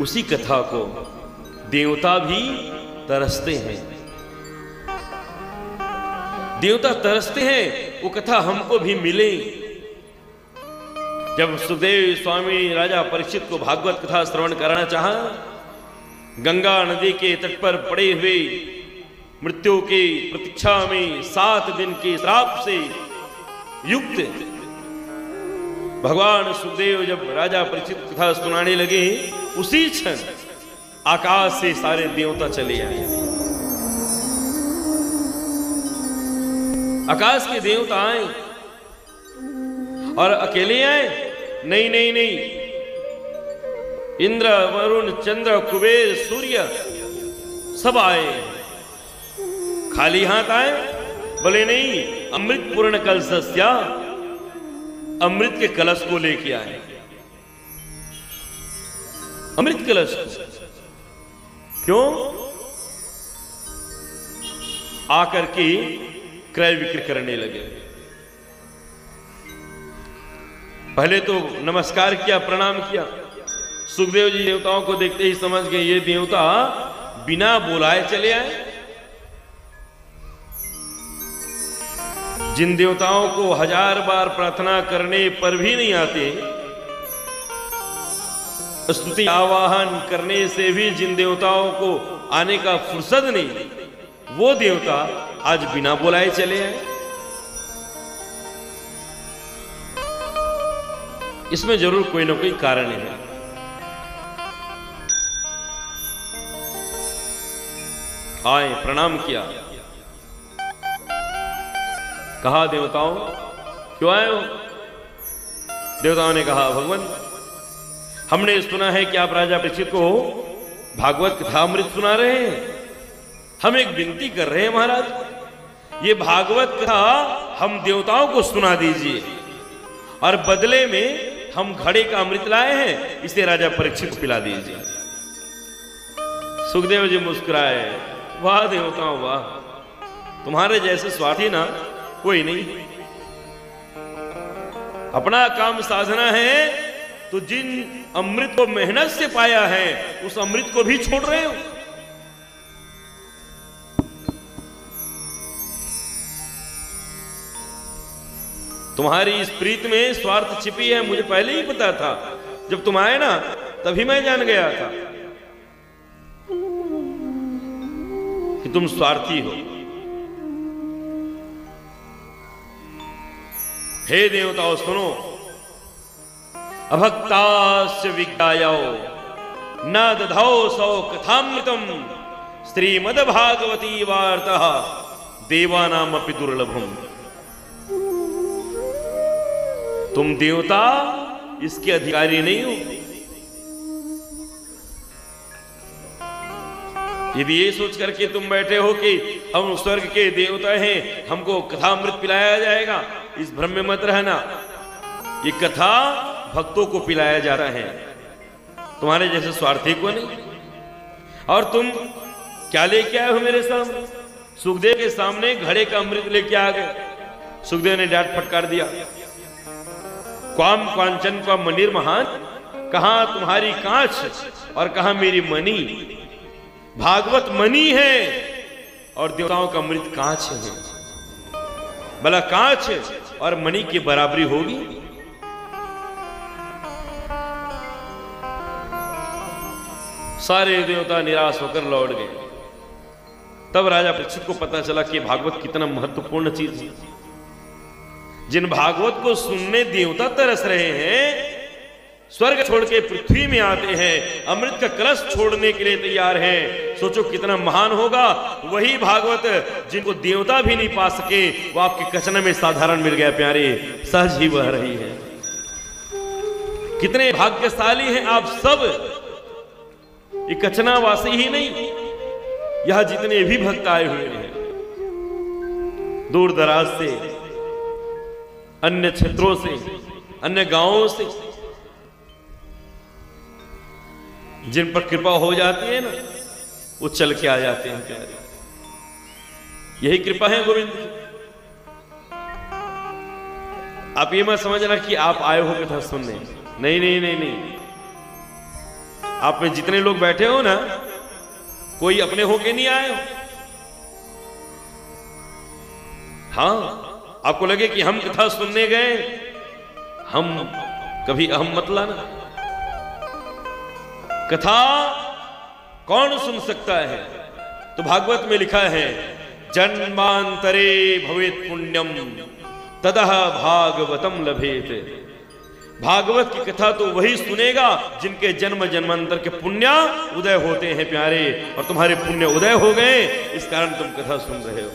उसी कथा को देवता भी तरसते हैं। देवता तरसते हैं वो कथा हमको भी मिले। जब सुखदेव स्वामी राजा परीक्षित को भागवत कथा श्रवण कराना चाहा, गंगा नदी के तट पर पड़े हुए मृत्यु की प्रतीक्षा में 7 दिन के श्राप से युक्त भगवान सुखदेव जब राजा परीक्षित कथा सुनाने लगे, उसी क्षण आकाश से सारे देवता चले आए। आकाश के देवता आए और अकेले आए? नहीं नहीं नहीं, इंद्र, वरुण, चंद्र, कुबेर, सूर्य सब आए। खाली हाथ आए? बोले नहीं, अमृत पूर्ण कलशस्या, अमृत के कलश को लेके आए। अमृत कलश क्यों? आकर के क्रय विक्रय करने लगे। पहले तो नमस्कार किया, प्रणाम किया। सुखदेव जी देवताओं को देखते ही समझ गए ये देवता बिना बुलाए चले आए। जिन देवताओं को 1000 बार प्रार्थना करने पर भी नहीं आते, स्तुति आवाहन करने से भी जिन देवताओं को आने का फुर्सत नहीं, वो देवता आज बिना बुलाए चले आए। इसमें जरूर कोई ना कोई कारण है। आए, प्रणाम किया, कहा देवताओं क्यों आए हो? देवताओं ने कहा भगवान, हमने सुना है कि आप राजा परीक्षित को भागवत कथामृत सुना रहे हैं। हम एक विनती कर रहे हैं महाराज, ये भागवत कथा हम देवताओं को सुना दीजिए और बदले में हम घड़े का अमृत लाए हैं, इसे राजा परीक्षित को पिला दीजिए। सुखदेव जी मुस्कुराए, वाह देवताओं वाह, तुम्हारे जैसे स्वार्थी ना कोई नहीं। अपना काम साधना है तो जिन अमृत को मेहनत से पाया है उस अमृत को भी छोड़ रहे हो। तुम्हारी इस प्रीत में स्वार्थ छिपी है, मुझे पहले ही पता था। जब तुम आए ना तभी मैं जान गया था कि तुम स्वार्थी हो। हे देवताओं सुनो, अभक्तास्य विज्ञायो न दधौ सौ कथामृतम श्रीमद्भागवती वार्ता देवानाम अपि दुर्लभम। तुम देवता इसके अधिकारी नहीं हो। यदि ये सोच करके तुम बैठे हो कि हम स्वर्ग के देवता हैं, हमको कथामृत पिलाया जाएगा, इस भ्रम में मत रहना। ये कथा भक्तों को पिलाया जाता है, तुम्हारे जैसे स्वार्थी को नहीं। और तुम क्या लेके आए हो मेरे सामने? सुखदेव के सामने घड़े का अमृत लेके आ गए। सुखदेव ने डांट फटकार दिया, क्वाम कांचन का मनिर महान, कहां तुम्हारी कांच और कहां मेरी मणि। भागवत मणि है और देवताओं का अमृत कांच है। भला कांच और मणि की बराबरी होगी? सारे देवता निराश होकर लौट गए। तब राजा परीक्षित को पता चला कि भागवत कितना महत्वपूर्ण चीज है। जिन भागवत को सुनने देवता तरस रहे हैं, स्वर्ग छोड़ के पृथ्वी में आते हैं, अमृत का कलश छोड़ने के लिए तैयार हैं, सोचो कितना महान होगा। वही भागवत जिनको देवता भी नहीं पा सके, वो आपके कचन में साधारण मिल गया प्यारे, सहज ही बह रही है। कितने भाग्यशाली हैं आप सब। ये कचनावासी ही नहीं, यहां जितने भी भक्त आए हुए हैं दूर दराज से, अन्य क्षेत्रों से, अन्य गांवों से, जिन पर कृपा हो जाती है ना, वो चल के आ जाते हैं प्यारे। यही कृपा है गोविंद। आप ये मत समझना कि आप आए हो कथा सुनने। नहीं नहीं नहीं नहीं, आप में जितने लोग बैठे हो ना, कोई अपने होके नहीं आए हो। हाँ, आपको लगे कि हम कथा सुनने गए, हम कभी अहम मत लाना। कथा कौन सुन सकता है? तो भागवत में लिखा है, जन्मांतरे भवेत् पुण्यम तदह भागवतम लभेत। भागवत की कथा तो वही सुनेगा जिनके जन्म जन्मांतर के पुण्य उदय होते हैं प्यारे, और तुम्हारे पुण्य उदय हो गए, इस कारण तुम कथा सुन रहे हो।